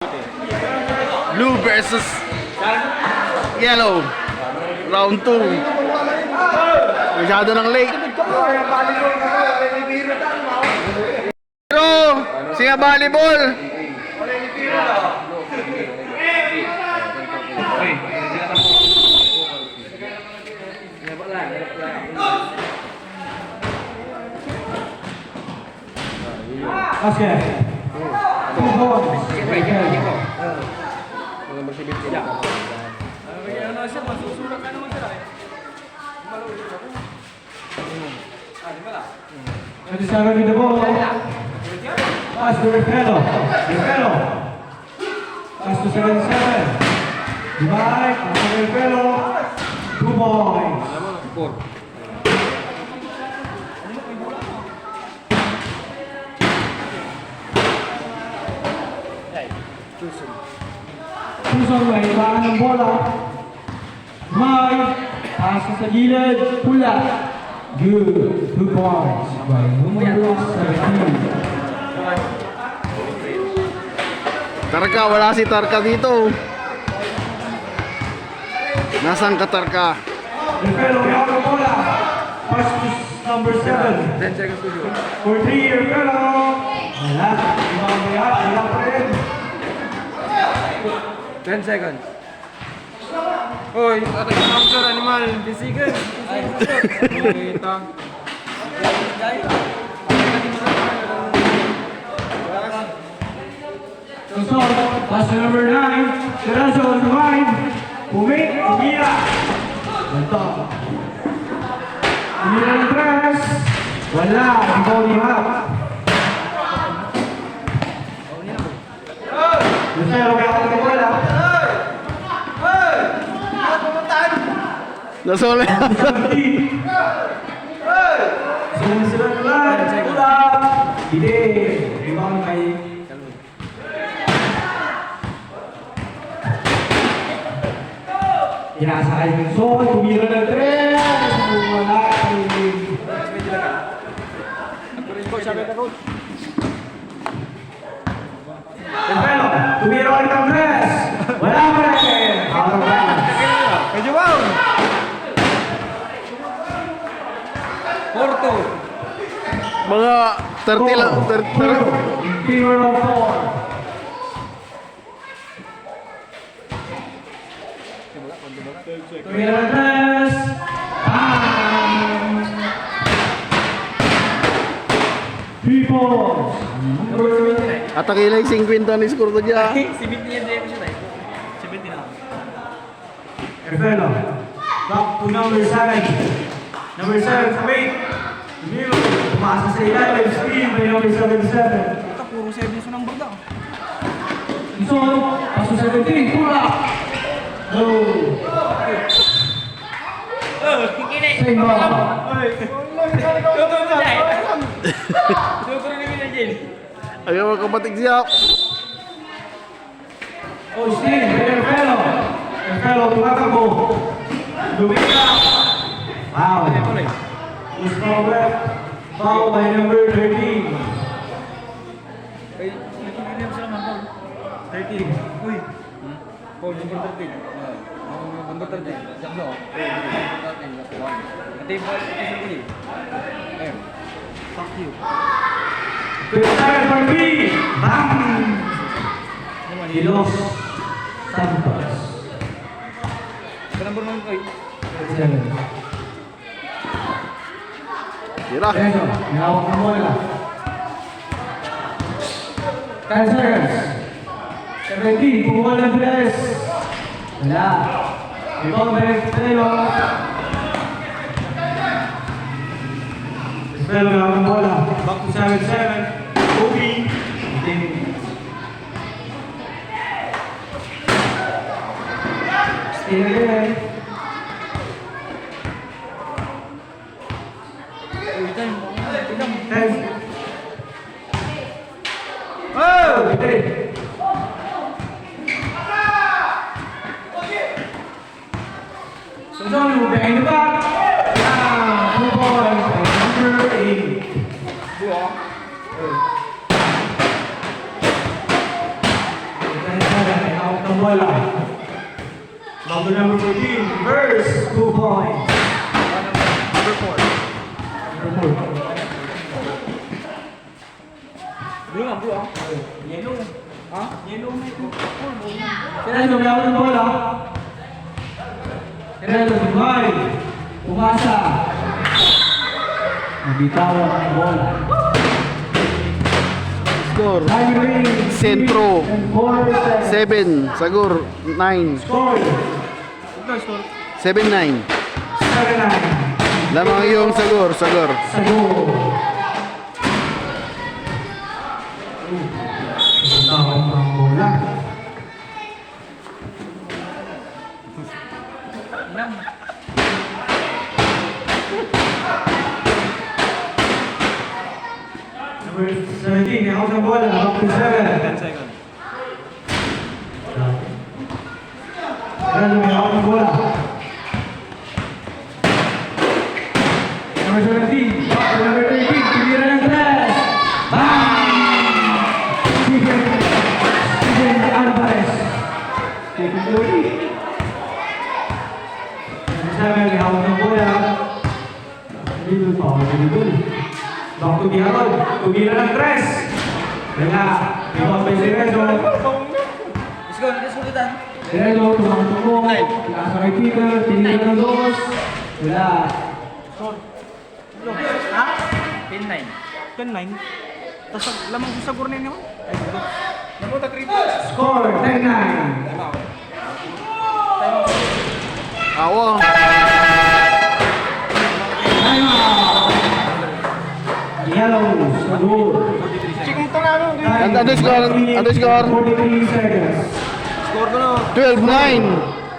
Blue versus yellow. Round 2. Masyado ng late. Pero, siya volleyball. Basket. 2 points. At the center with the ball. Pass to Riffello. Riffello. Pass to 77. Divide. Pass to Riffello. 2 points. Susan may ilangan ng bola. May pasa sa gilid. Pula. Good. 2 points by numero 17. Tarka, wala si Tarka dito. Nasaan ka, Tarka? Riffello may ang bola. Pass to number 7. 10 seconds to go. For 3, Riffello. Wala. Ibang bayat. Wala pa rin. 10 seconds. Hoy, atak yung capture animal. 10 seconds. Kita. So, pass to number 9. Terrazzo on the line. Pumik. Umira. Ganto. Umira ng 3. Wala. Ikaw ni Hap. Riffello may ako ng bola. Nasole. 17. Sunod-sunod lang. Bola. Hindi. Rebound kay Inasakay ng Son. Tumira ng 3. Wala. Riffello. Tumira ulit ng 3. Wala pa rin. Out of bounds. Medyo wow. Porto. Mga 30 lang. 30. In favor of 4. Tumira ng 3. People. At ang ilay 50 ni score ko dyan. Riffello. Back to number 7. Number 7, wait. Milo. Pumasa sa ilalim. Steam by number 77. Puro 7 sa number daw. Ison. Paso 17. Pula. No. Same ball. Ayaw magkapatig siya. Oh, Steve. Riffello. Riffello, tumatakbo. Lumika. Foul. Is foul left. Foul by number 13. Ay, nakikinig sila man, Paul. 13. Uy. Paul, number 13. Number 13. Diyan daw. Ate, Paul, isa ko ni. Ayun. Fuck you. 27 for B. Bang! He lost Santos. Sa number 1 ko, 27. Tira. Eso, nahawak ng bola. 10 seconds. 17, kumuha ng bilis. Wala. Rebound by Riffello. Riffello nahawak ng bola. Back to 7-7. Kobe. 10 minutes. Still again. Ten. Oh, okay. So, behind the back. 2 points by number 8. ng bola. Back to number 14, Verse, 2 points. Number 4. Number 4. Blue nga, blue ah. Yellow. Ha? Yellow na ito. Sereno, may ako ng bola. Sereno, Dubai. Umasa. Nabitawan ang bola. Score. Time remaining. Sentro. 4 seconds. 7. Sagur. 9. Score. Score. 7-9. 7-9. Lamang yung Sagur. Sagur. Sagur. Bitawan ang bola. Number 17, may hawak ng bola. Back to 7. 10 seconds. Sereno, may hawak ng bola. Number 17, back to number 13. Tumira ng 3. Bang! Steven Alvarez. Taking 30. Number 7, may hawak ng bola. Little foul, little. Back to Biharon. Tumira ng 3. Wala. Ibang by Sereno. Let's go, let's go dito. Sereno, tumakbo. Taas sa kay Peter. Tinira ng 2. Wala. Ha? 10-9. 10-9? Tapos lamang sa sagur na yun naman? Ay, ito. Namunta 3 points. Score, 10-9. Awa. Timeout. Yellow, Sagur. Chikong ito na ano. Ano score? Ano score? 43 seconds. Score ko na. 12-9.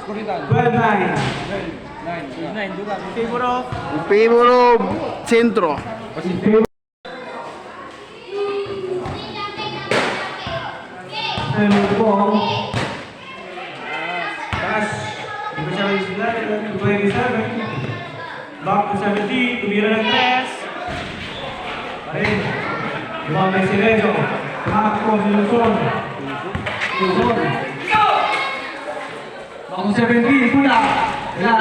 Score dito. 12-9. 9, duga. Favor of. In favor of Sentro. Hello po. Taas. Number 7 is black. 27. Back to 17. Tumira ng 3. Parin. Ibang may Sereno. Tumakbo si Luzon. Luzon. Back to 17. Pula. Wala.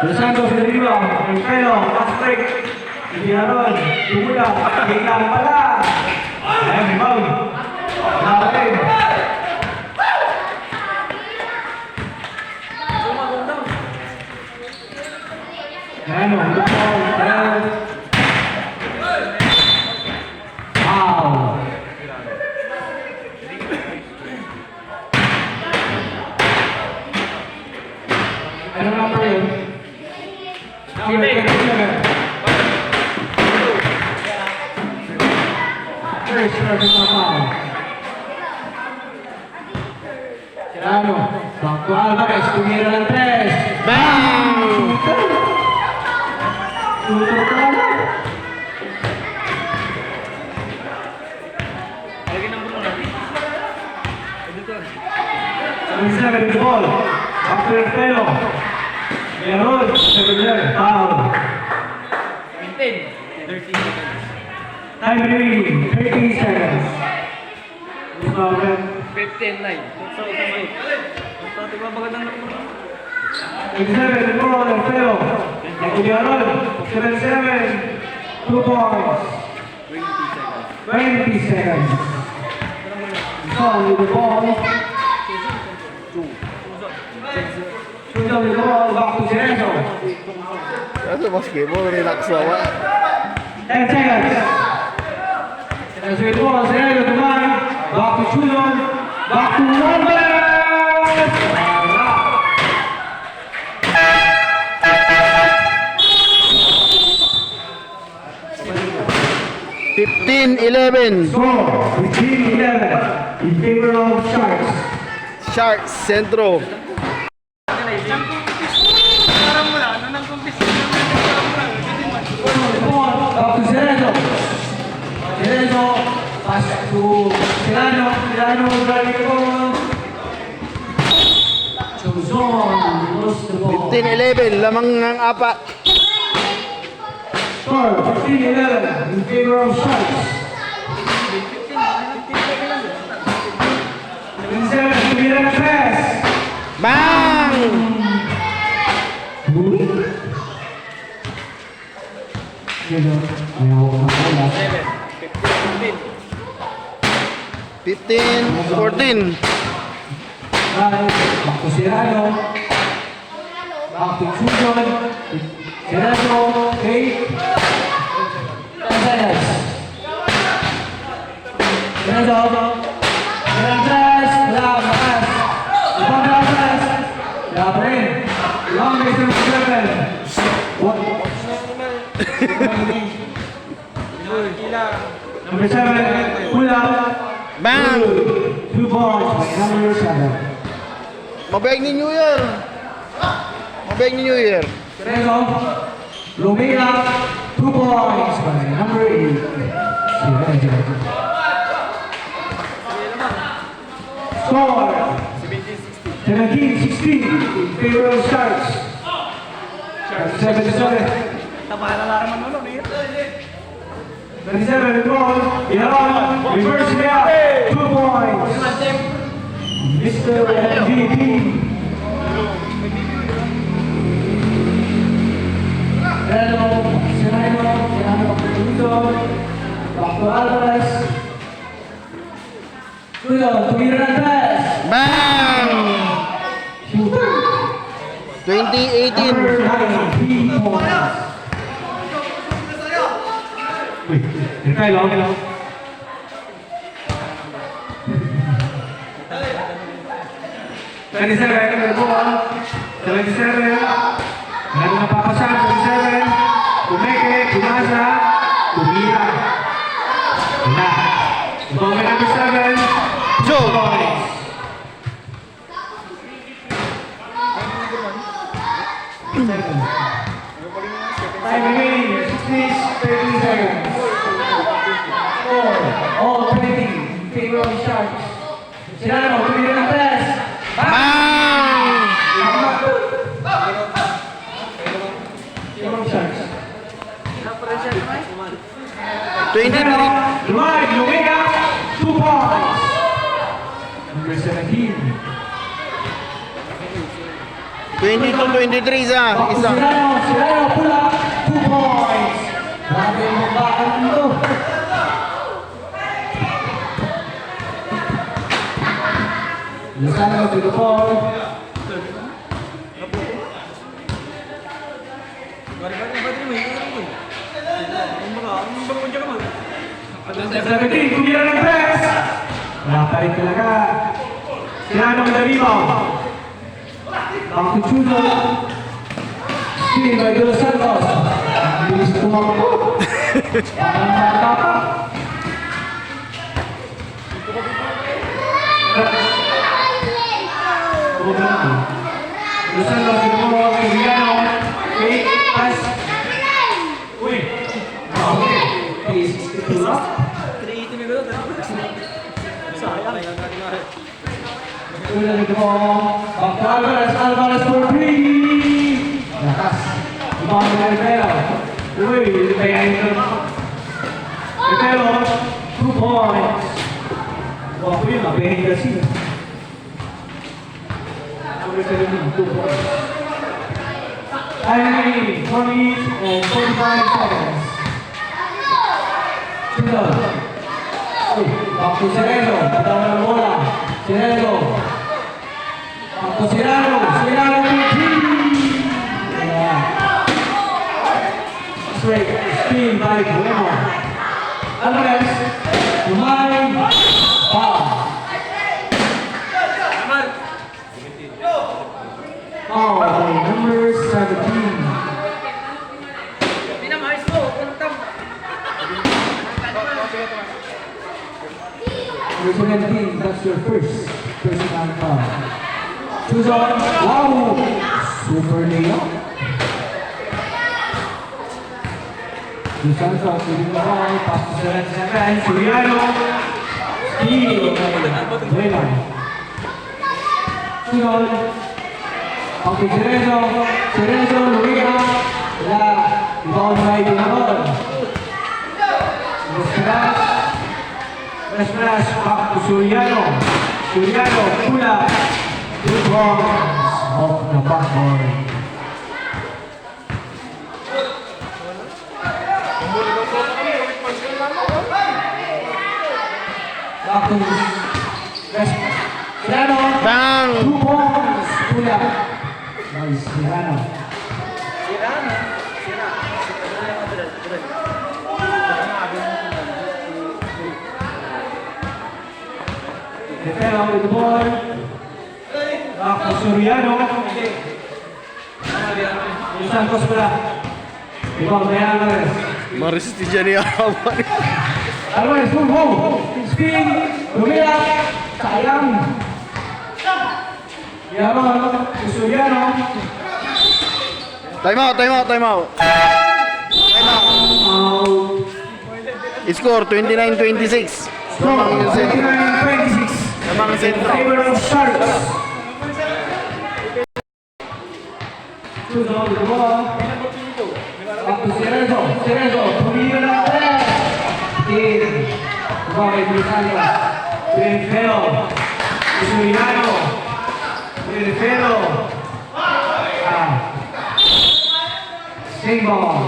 Los Santos sa rebound. Pero, fast break. Ibiharon. Tumula. Biglang pala. Ayan, rebound. Natin. Ano, wow. Ano number yun? Number 27. First, service na foul. Serrano, back to Alvarez, tumira ng 3. Bang! Shooter ka na. Lagi ng bulo natin. Editor. 7 the ball. Back to Rufelo. Meron, 7 foul. 13 seconds. Time remaining, 30 seconds. Foul. 15-9. So, diba magandang nakuha? 27 the ball, Rufelo. Meron, 7-7. 2 points. 20 seconds. Foul with the ball. Shoot with the ball, back to Sereno. Ano basketball? Relax naman. 10 seconds. Sereno with the ball, Sereno to mine. Back to Chulon. Back to Alvarez. 15-11. Score 15-11 in favor of Sharks. Sharks, Sentro. Parang wala. Ano nang competition? Parang wala. Back to Sereno. Sereno. Pass to Serrano. Serrano driving the ball. Chuzon lost the ball. 15-11. Lamang ng 4. Score 15-11 in favor of Sharks. 27 to tumira ng 3. Bang! Yun o. Ayaw ko na pala. 15, 14. Back to Serrano. Back to Sujon. Serrano. Kate. Gonzalez. Serrano. Serrano. Lamas. Ibang Lamas. Labrin. Long distance travel. What? Number 7. Pula. Bang! 2 balls by number 7. Mabait ni New Year. Mabait ni New Year. Sereno, Lumina, 2 points by number 8. Score 17-16 in favor of Sharks. Sharks 7-7. 37 goal, Iran, reverse layup, 2 points. Mr. MVP. Serrano, Dr. Alvarez. Tumira ng pass. Bang! 2018. Number 9, 3 points. Uy, retry lang. Meron na papasan, 27. Kumeke, kumasa, tumira. Wala. Ibang may number 7. Joe. Points. Time remaining, 30 seconds. Score, all 20 in favor of Sharks. Serrano, tumira ng press. Bang! Favor of Sharks. 23. Right, Lumina, 2 points. Number 17. 22-23 isa. Serrano, pula, 2 points. Grabe yung magbakan dito. Lozano to the ball. Seventeen, tumira ng press. Wala pa rin talaga. Serrano with the rebound. Back to Chuzo. Steal by De Los Santos. Ang bilis tumakbo. Parang bata pa. De Los Santos, sinumo ako kay Villano. Okay, pass. Uy. Okay. Please, ito lang. Ulan ito mo. Back to Alvarez. Alvarez for 3. Lakas. Ibang na Rivero. Uy, kaya ito. Rivero, 2 points. Wapo yun, nabihin kasi. Number 17, 2 points. Time remaining, 4 minutes and 45 seconds. Sudan. Uy, back to Sereno. Patawa ng bola. Sereno. Back to Serrano. Serrano to 3. Yeah. Straight. Spin by Guillermo. Alvarez. Umay. Foul. Foul by number 17. Number 17, that's your first personal foul. Choose on. Wow! Super layup. Dos Santos leading the ball. Pass to Serrano. Suriano. Steal by Vela. Choose on. Back to Cerezo. Cerezo, Luria. Wala. Rebound by Dinamon. Splash, back to Suriano. Suriano, Pula. 2 points off the backboard. Back to West. Suriano. Bang! 2 points. Pula. Nice, Suriano. Defero with the ball. Back to Suriano. Yung Santos pala. Ikaw, may Alvarez. Maris ti dyan yung awan. Alvarez, move home. Spin. Lumilap. Sayang. Yaron. Suriano. Time out, time out, time out. Out. Score 29-26. Score. Namang yung sentro. 29-26. Namang yung sentro. Favor of Sharks. Choose on the ball. Up to Cerezo. Cerezo. Pumili na natin. Team. Bakit Luciano. Pinfero. Suriano. Pinfero. Sing ball.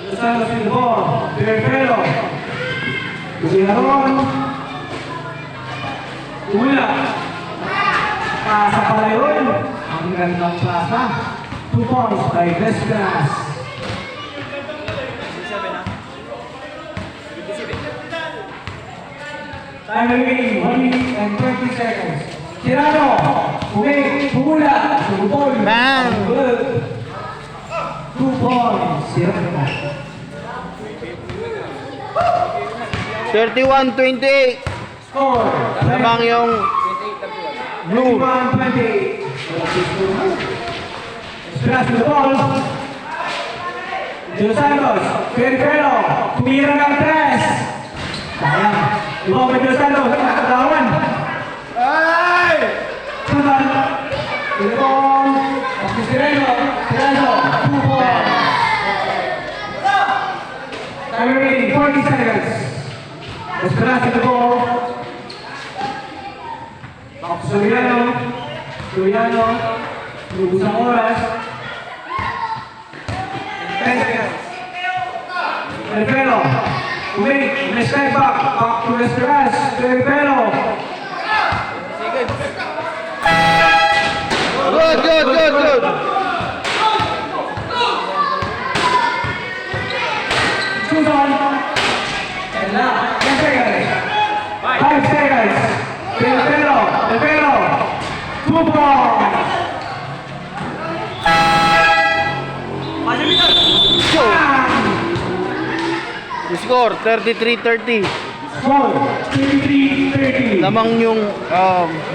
Luciano with the ball. Pinfero. Suriano. Tumula. Pasa pala yun. Ang gandang pasa. 2 points by Vesperas. Time remaining 1 minute and 20 seconds. Tirano. Pumula. Subol. Bang! 2 points. Tirano. 31-28. Score. Namang yung blue. 21-20. Splash with the ball. De Los Santos. Perifero. Tumira ng 3. Sayang. Ibaw kay De Los Santos. Nakakatawan. Ay! Susan. With the ball. Pagki Sireno. Sireno. 2 points. Time remaining 40 seconds. Splash with the ball. Suriano. Suriano. Lubusang oras. 10 seconds. Perifero. May step back. Back to Esperas. Perifero. Good, good, good, good. Susan. And now, 10 seconds. 5 seconds. Perifero. Perifero. 2 points. The score 33-30. Score. 33-30. Namang yung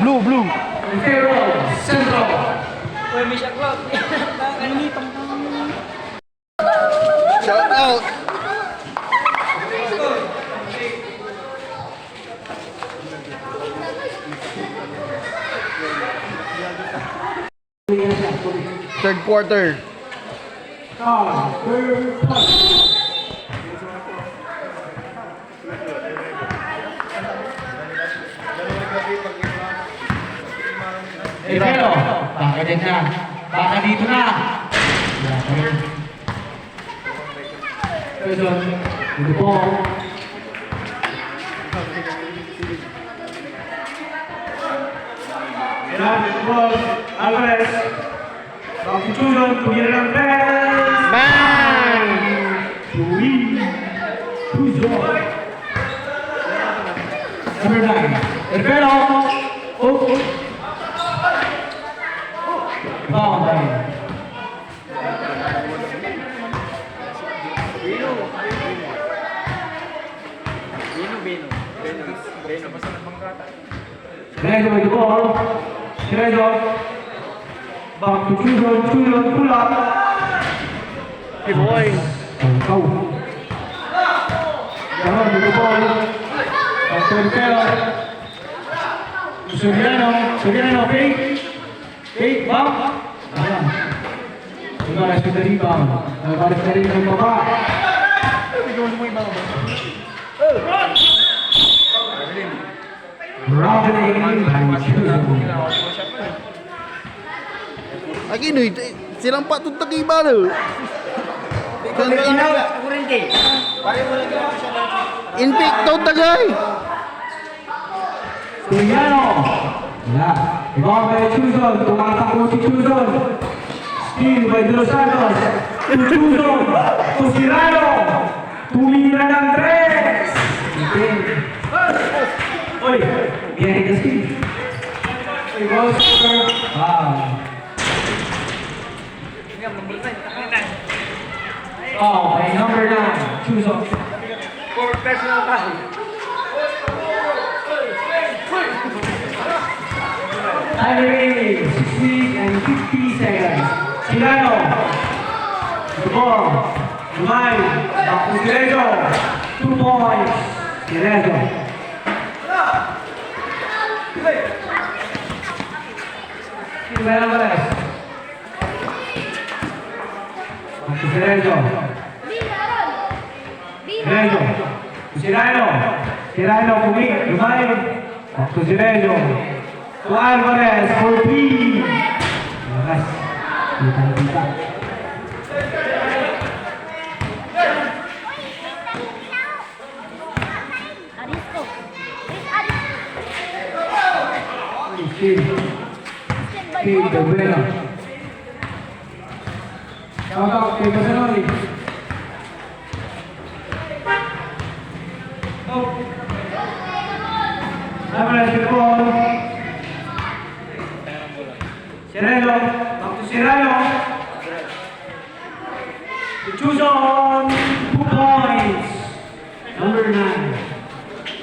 blue. Perifero. Centro. Shout out. Third quarter. Pero, baka din na. Baka dito na. Pero, dito po. Alvarez. Bakit punya ng best. Bang! Number 9. Pero, foul line. Rezo with the ball. Rezo. Back to Chulon, pull up. Hey boy. Go. Jaron with the ball. Back to Perifero. Suriano, fake, bump. Ayan. Alvarez with the rebound. Alvarez na rin ng baba. Robbing by Chuzon. Lagi ni, silang pak tu teki bala. Kan Inpick tau tagay. Soriano. Wala. Rebound by Chuzon. Tumatakbo si Chuzon. Steal by De Los Santos. To Chuzon. To Sirano. Tumira ng tres. Oy, behind the steal. It goes over. Wow. Oh, by number 9, Chuzon. For personal time. Time remaining 60 and 50 seconds. Sirano. The ball. Line. Back to Sirejo. 2 points. Sirejo. Silvana Alvarez. Back to Sirejo. Sirejo. Sirano. Sirano kumik. Line. Back to Sirejo. To Alvarez for 3. Alvarez. Kita. Arisco. Steve De Bueno. Shout out kay Masanoli. Alvarez with the ball. Sereno. Back to Serrano. To Chuzon. 2 points. Number 9.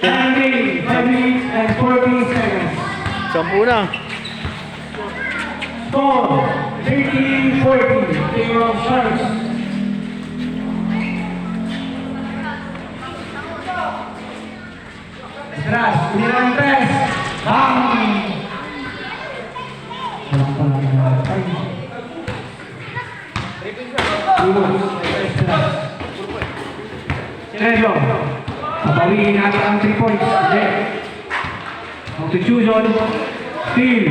Time remaining 5 minutes and 14 seconds. 10 na. Score 13-14. Favor of Sharks. Atrás, tumira ng tres. Bang! Walang pala ng time. Sergio. Papawiin natin ang 3 points. Hindi. Ang to Chuzon. Steal.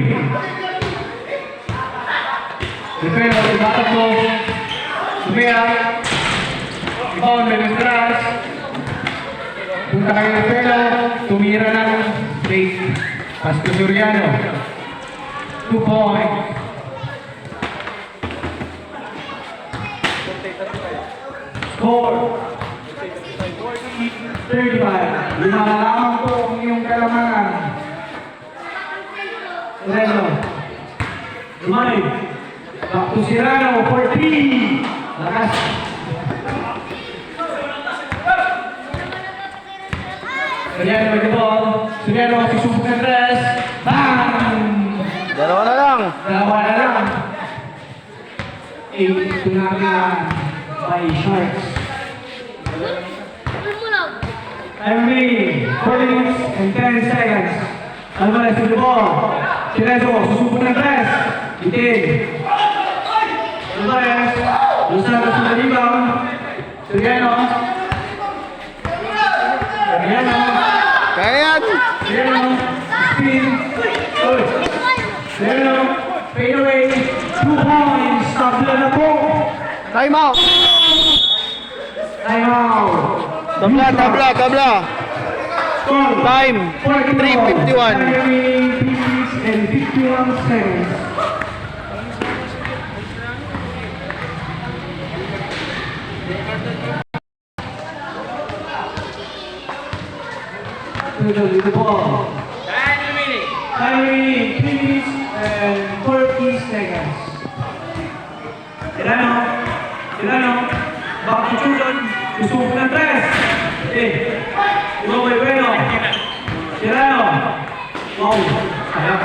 Ripero, ibatak mo. Sumera. Rebound, Menestras. Punta kayo Ripero. Tumira ng straight. Pasco Soriano. 2 points. Score. 35. Lima na lamang po ang iyong kalamangan. Sereno. Lumay. Back to Sirano for 3. Lakas. Soriano with the ball. Soriano masusubok ng tres. Bang! Dalawa na lang. Dalawa na lang. 8 pinangilan by Sharks. Time remaining 4 minutes and 10 seconds. Alvarez with the ball. Sirezo, susubok ng tres. Itin. Alvarez. Los Santos with the rebound. Soriano. Soriano. Kaya yan. Soriano. Spin. Good. Soriano. Fade away. 2 points. Tabla na po. Time out. Time out. Tabla. Score. Time. 3:51. 3 minutes and 51 seconds. With the ball. Time remaining. Time remaining 3 minutes and 40 seconds. Tirano. Back to Chuzon. Usubok ng tres. Ito may Bueno. Tirano. Wow. Sayang.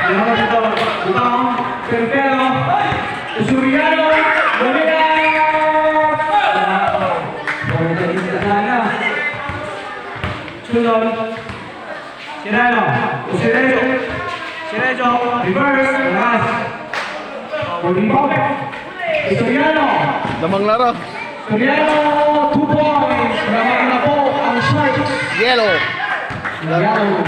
Tirano dito. Butang. Perpero. Soriano. Domina. Wala din sa sana. Chuzon. Sireno. Sirejo. Reverse. Last. For rebound. Soriano. Lamang laro. Soriano, 2 points. Lamang na po ang Sharks. Yellow. Yellow.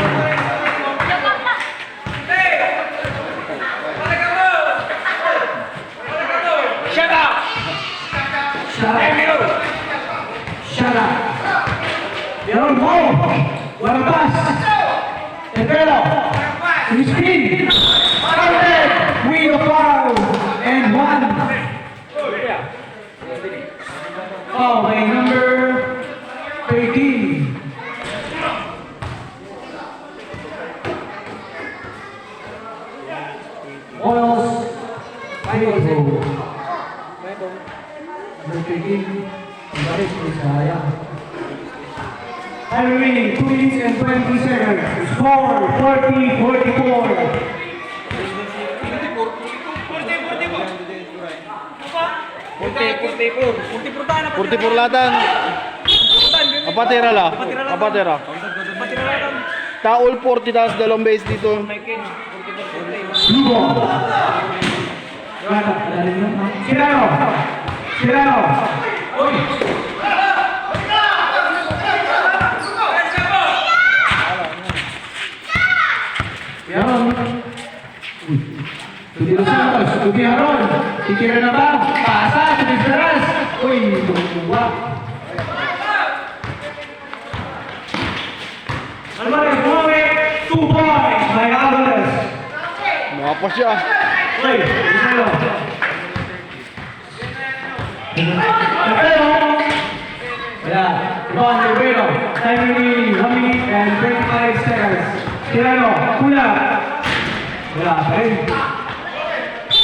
Shut up! Shut up. Shut up. Meron mo. Walang pass. Tepelo. Crispin. Counted. With a foul. And 1. Foul by number 13. Oils. Idaho. Number 13. Balik ko sayang. Time remaining 2 minutes and 20 seconds. Score 40-44. 44 latan. Apa tira la? Apa tira? Taol 40 taas dalawang base dito. Lugo. Sirano. Sirano. Yaron. Tudilo Santos. Tubi Haron. Titira na ba? Pasa. Tubi Ferraz. Uy, tumumba. Alvarez, 2 points by Alvarez. Mapa siya. Play, Ismailo. Rivero. Wala. Ivan Rivero. Time remaining 1 minute and 25 seconds. Tirano. Kula. Wala pa rin.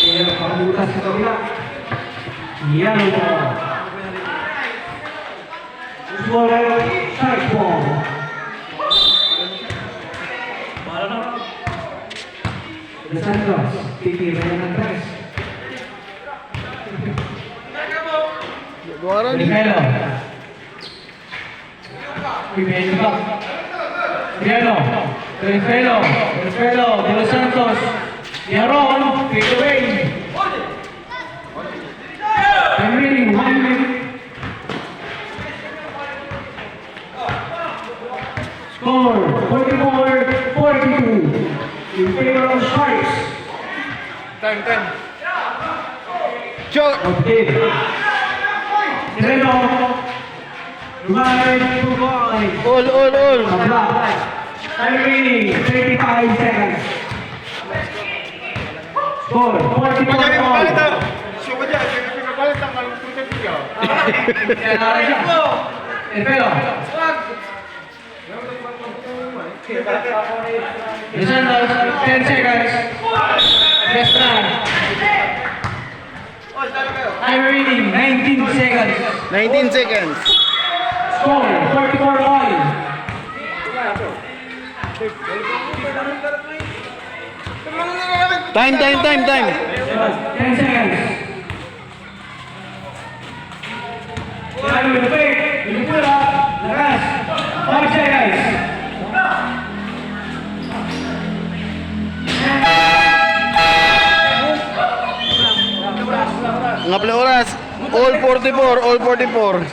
Kaya pakabutas sa kabila. Yellow ball. Usual strike ball. The Santos, titira yan ng press. Duwaran ni. Rivelo. Rivelo back. Rivelo. Rivelo. Rivelo. De Los Santos. Yaron. Take away. I'm reading 1 minute. Score 44-42. In favor of Sharks. Time. Shoot. Okay. Sereno. Remind 2 points. All. Time remaining 35 seconds. Score 44 points. Espero. The Santos, 10 seconds. Best try. Time remaining 19 seconds. 19 seconds. Score 44 points. Time. 10 seconds. Time with the fake. Pinipula. Lakas. 5 seconds. Mga oras. All 44.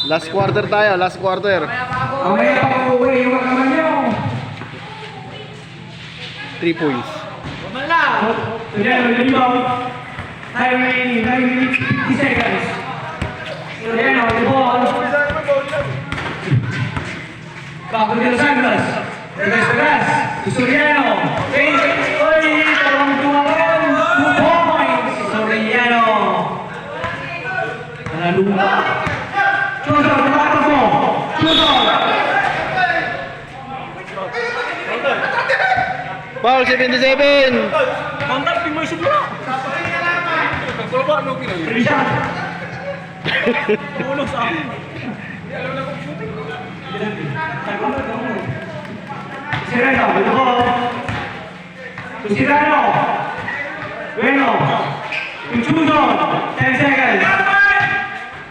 Last quarter tayo, last quarter. Mamaya pa uuwi yung kamay niyo. 3 points. Soriano, rebound. Time remaining 9 minutes 50 seconds. Soriano, the ball. Bago de Los Santos. Regas. Soriano. Oy, parang tumakan. 2 points. Soriano. Naluma. Chuzo, tumakas mo. Chuzo. Foul 77. Contact mo shoot mo. Richard. Ulo sa akin. Sireno, with the ball. To Sireno. Bueno. To Chuzo. 10 seconds.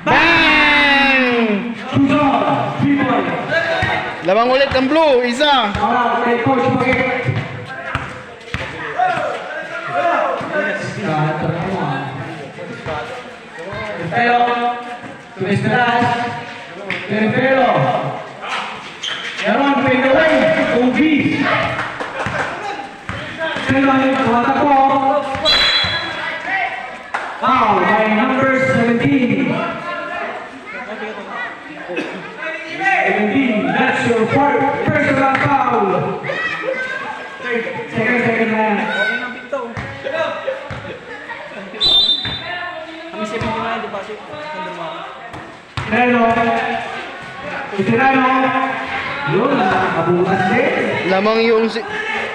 Bang! Chuzo. 3 points. Lamang ulit ang blue, isa. Alright, okay, coach, okay. Pero, to Estrellas, Pero, Yaron, fade away, OB. Pero, tumatakbo. Foul by number 17. 17, that's your personal foul. Second na yan. Kami 79, di ba? Tirano. Yun, nakabukas din. Lamang yung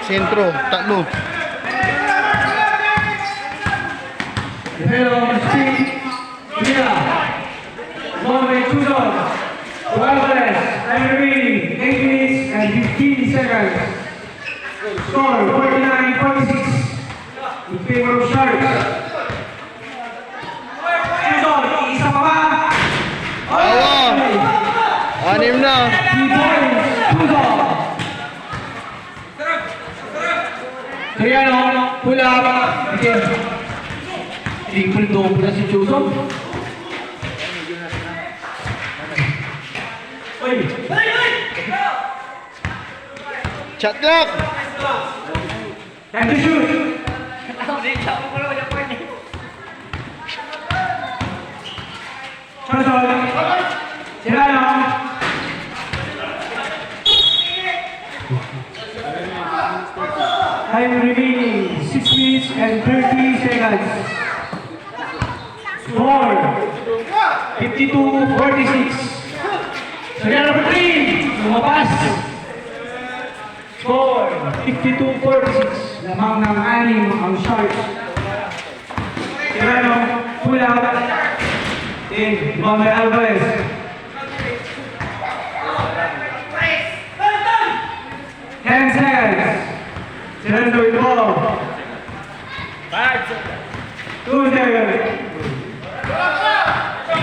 sentro, tatlo. Pero, speed. Mira. Moment, Susan. Alvarez, time remaining 8 minutes and 15 seconds. Score 49-46 in favor of Sharks. Susan, isa pa ba? Awa! Anim na. 3 points, Susan. Triano, pull up. Again. Triple-double na si Susan. Shot clock! Time to shoot. Johnson. Tirano. Time remaining 6 minutes and 30 seconds. Score 52-46. Tirano for 3. Lumabas. Score 52-46. Lamang ng 6 ang Sharks. Tirano, pull out. In, Bomber Alvarez. Ten seconds. Tirano with the ball. 2 seconds.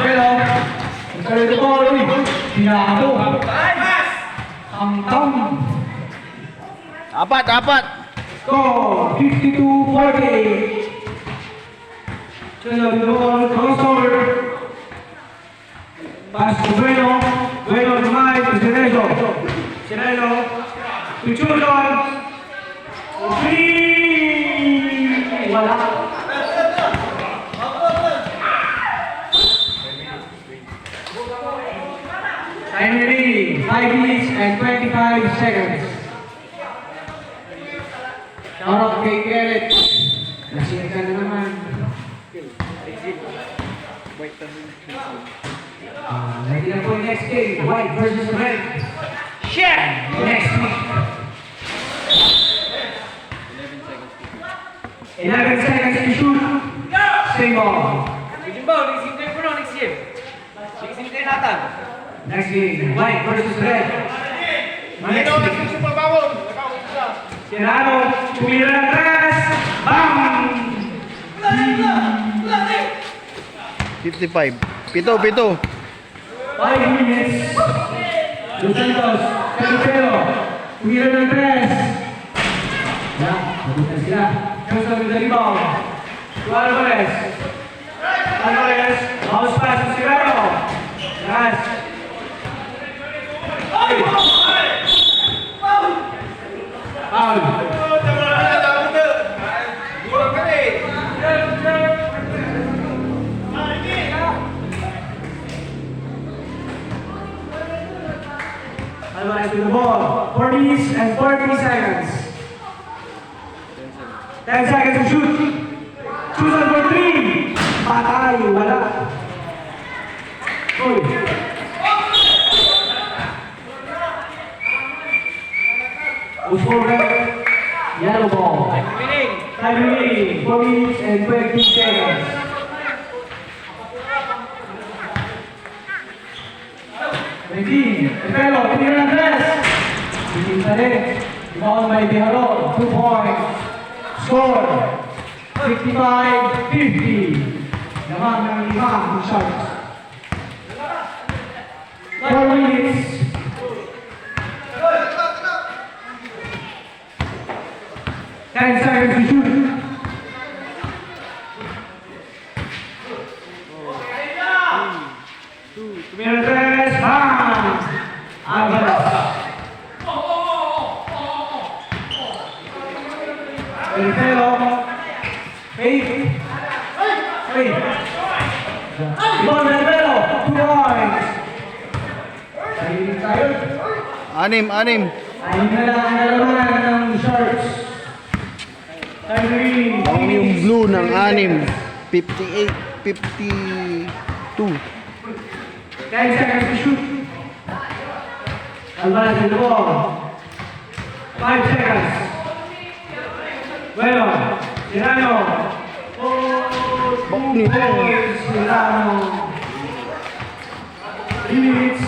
Pero, tirano with the ball. Uy, pinako. Ang tam. Apat. Score 52-48. Chelo with the ball, crossover. Pass to Bueno. Bueno to Mike, to Cerezo. Cerezo to Chulon. Three. Wala. Time remaining 5 minutes and 25 seconds. Shout out kay Garrett. Nasira ka na naman. Ready na po yung next game. White versus red. Share! Next week. 11 seconds to shoot. Same ball. Next game. Next game. White versus red. Next week. Tirano. Tumira ng atrás. Bang! 55. Pito. 5 minutes. Los Santos, Calipero, tumira ng tres. Wala, nabutan sila. Johnson with the rebound. To Alvarez. Alvarez, bounce pass to Sirano. Yes. Foul. Alvarez with the ball. 4 minutes and 40 seconds. 10 seconds to shoot. Susan for 3. Patay. Wala. Uy. Push forward. Yellow ball. Time remaining. 4 minutes and 20 seconds. Pero, tumira ng tres. Pinita rin. Rebound by Biharo. 2 points. Score 55-50. Naman ng 5 ang Sharks. 4 minutes. Ten seconds to shoot. Delfelo. Faith. Faith. Ibon Delfelo. 2 points. Ayun tayo. Anim. Ayun na lang ang nalaman ng Sharks. Time remaining. Ang yung blue ng anim. 58-52. 10 seconds to shoot. Alvarez with the ball. 5 seconds. Bueno, Tirano. Oh, 2 points, Tirano. 3 minutes.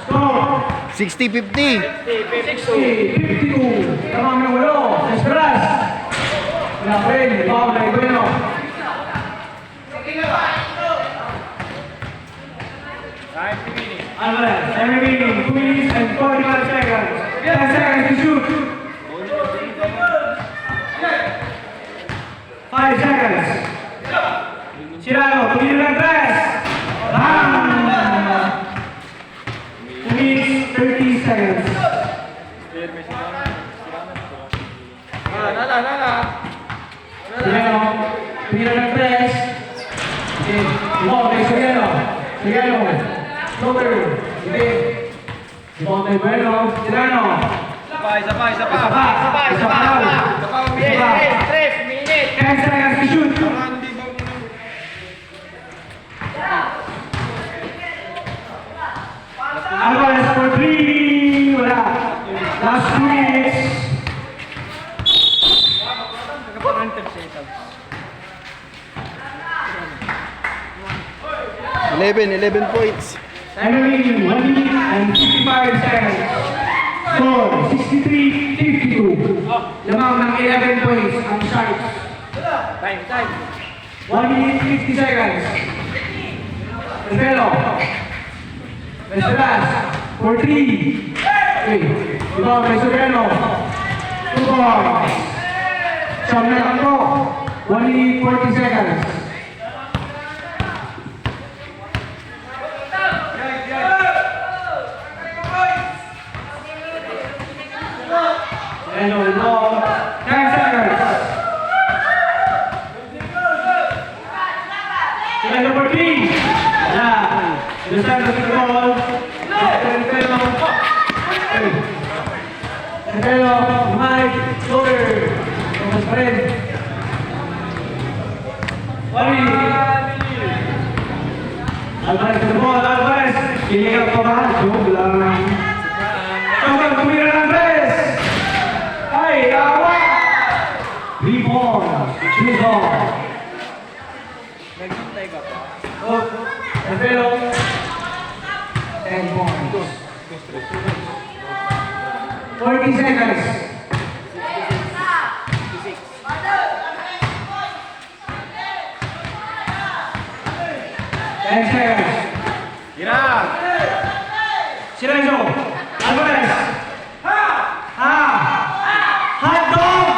Score. 60-50. 52. Tamang ng walo. Esperas. Wala pa rin. Bawal na Bueno. Alvarez, time remaining. 2 minutes and 45 seconds. 10 seconds to shoot. 5 seconds. Cirano, tumingin ng 3. Bang! 2 minutes, 30 seconds. Cirano, tumingin ng 3. Okay, Soriano. Soriano. Slower. Okay. Ibon Bueno. Cirano. Isa pa. 10 seconds to shoot. Alvarez for 3. Wala. Last 2 minutes. Eleven points. Time remaining 1 minute and 55 seconds. Score 63-52. Lamang ng 11 points ang Sharks. Time. 1 minute 50 seconds. Peselo. Pesperas for 3. Okay. Ibang Pesoriano. 2 points. Siyam na lang po. 1 minute 40 seconds. Hello, 10 seconds. Hello for 3. Yeah. The center of the ball. Hello, Mike, Loader. Thomas Fred. Wally. Alvarez to the ball, Alvarez. Kinilang pa ba? Joke lang. Chokan, tumira ng 3. Ay, awa! 3 balls. Choose all. Naghintay ka pa. Oh, Delfelo. 10 points. 40 seconds. 10 seconds. Silencio. Alvarez. Hot dog.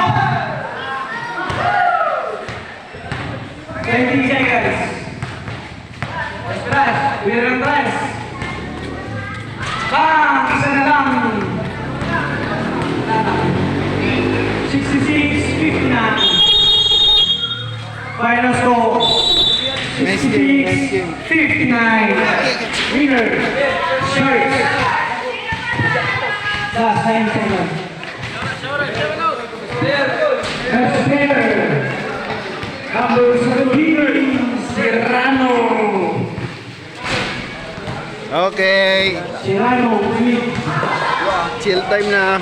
20 seconds. Esperas. Winner ng 3. Bang! Isa na lang. 66-59. Final score. Nice game. 59. Winner. Sharks. Last 9 seconds. Best player. Number 17. Serrano. Okay. Serrano. Chill time na.